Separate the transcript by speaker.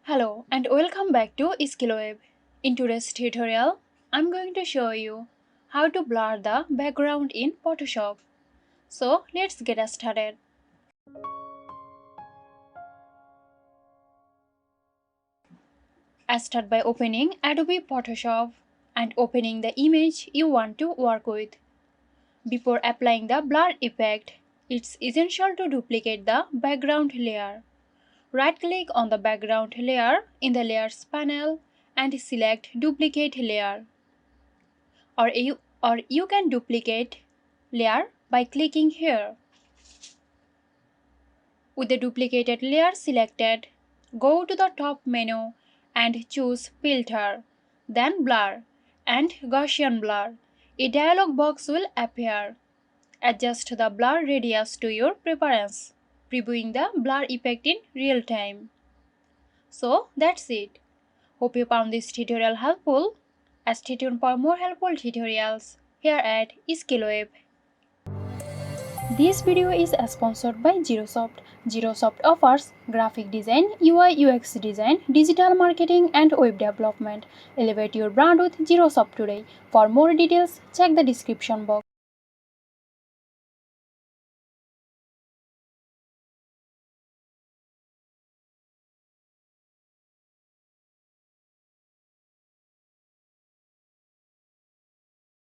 Speaker 1: Hello and welcome back to Skirosoft. In today's tutorial, I'm going to show you how to blur the background in Photoshop. So let's get started. Start by opening Adobe Photoshop and opening the image you want to work with. Before applying the blur effect, it's essential to duplicate the background layer. Right-click on the background layer in the Layers panel and select Duplicate Layer. Or you can duplicate layer by clicking here. With the duplicated layer selected, go to the top menu and choose Filter, then Blur and Gaussian Blur. A dialog box will appear. Adjust the blur radius to your preference, previewing the blur effect in real time. So that's it. Hope you found this tutorial helpful. Stay tuned for more helpful tutorials here at Skirosoft. This video is sponsored by Xirosoft. Xirosoft offers graphic design, UI UX design, digital marketing and web development. Elevate your brand with Xirosoft today. For more details, check the description box.